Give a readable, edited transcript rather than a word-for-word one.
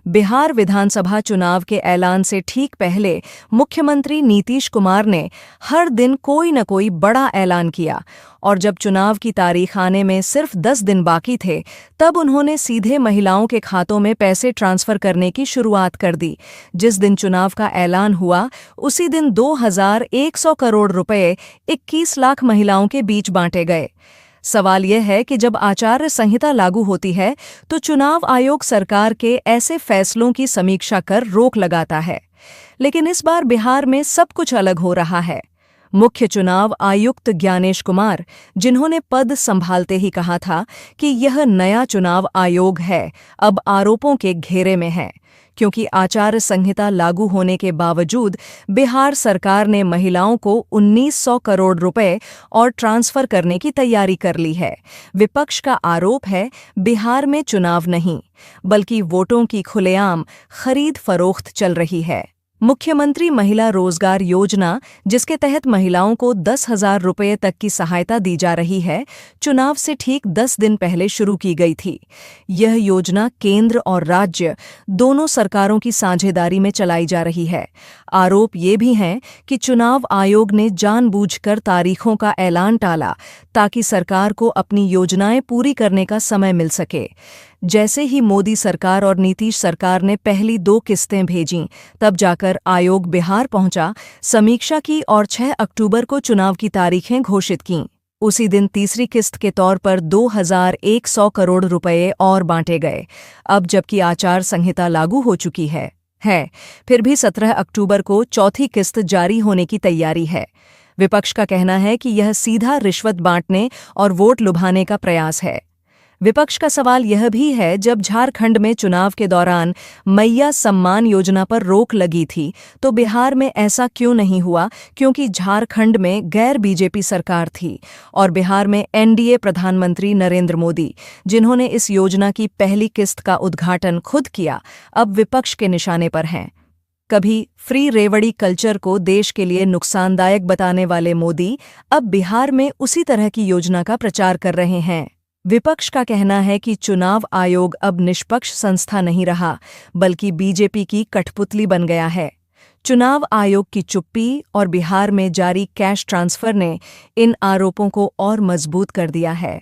बिहार विधानसभा चुनाव के ऐलान से ठीक पहले मुख्यमंत्री नीतीश कुमार ने हर दिन कोई न कोई बड़ा ऐलान किया और जब चुनाव की तारीख आने में सिर्फ 10 दिन बाकी थे, तब उन्होंने सीधे महिलाओं के खातों में पैसे ट्रांसफर करने की शुरुआत कर दी। जिस दिन चुनाव का ऐलान हुआ, उसी दिन 2100 करोड़ रुपए 21 लाख महिलाओं के बीच बांटे गए। सवाल यह है कि जब आचार संहिता लागू होती है तो चुनाव आयोग सरकार के ऐसे फैसलों की समीक्षा कर रोक लगाता है, लेकिन इस बार बिहार में सब कुछ अलग हो रहा है। मुख्य चुनाव आयुक्त ज्ञानेश कुमार, जिन्होंने पद संभालते ही कहा था कि यह नया चुनाव आयोग है, अब आरोपों के घेरे में है, क्योंकि आचार संहिता लागू होने के बावजूद बिहार सरकार ने महिलाओं को 1900 करोड़ रुपए और ट्रांसफर करने की तैयारी कर ली है। विपक्ष का आरोप है बिहार में चुनाव नहीं, बल्कि वोटों की खुलेआम खरीद फरोख्त चल रही है। मुख्यमंत्री महिला रोजगार योजना, जिसके तहत महिलाओं को 10,000 रुपये तक की सहायता दी जा रही है, चुनाव से ठीक 10 दिन पहले शुरू की गई थी। यह योजना केंद्र और राज्य दोनों सरकारों की साझेदारी में चलाई जा रही है। आरोप ये भी हैं कि चुनाव आयोग ने जानबूझकर तारीखों का ऐलान टाला ताकि सरकार को अपनी योजनाएं पूरी करने का समय मिल सके। जैसे ही मोदी सरकार और नीतीश सरकार ने पहली 2 किस्तें भेजीं, तब जाकर आयोग बिहार पहुंचा, समीक्षा की और 6 अक्टूबर को चुनाव की तारीखें घोषित कीं। उसी दिन तीसरी किस्त के तौर पर 2100 करोड़ रुपए और बांटे गए। अब जबकि आचार संहिता लागू हो चुकी है, फिर भी 17 अक्टूबर को चौथी किस्त जारी होने की तैयारी है। विपक्ष का कहना है कि यह सीधा रिश्वत बांटने और वोट लुभाने का प्रयास है। विपक्ष का सवाल यह भी है, जब झारखंड में चुनाव के दौरान मैया सम्मान योजना पर रोक लगी थी, तो बिहार में ऐसा क्यों नहीं हुआ? क्योंकि झारखंड में गैर बीजेपी सरकार थी और बिहार में एनडीए प्रधानमंत्री नरेंद्र मोदी, जिन्होंने इस योजना की पहली किस्त का उद्घाटन खुद किया, अब विपक्ष के निशाने पर हैं। कभी फ्री रेवड़ी कल्चर को देश के लिए नुकसानदायक बताने वाले मोदी अब बिहार में उसी तरह की योजना का प्रचार कर रहे हैं। विपक्ष का कहना है कि चुनाव आयोग अब निष्पक्ष संस्था नहीं रहा, बल्कि बीजेपी की कठपुतली बन गया है। चुनाव आयोग की चुप्पी और बिहार में जारी कैश ट्रांसफर ने इन आरोपों को और मजबूत कर दिया है।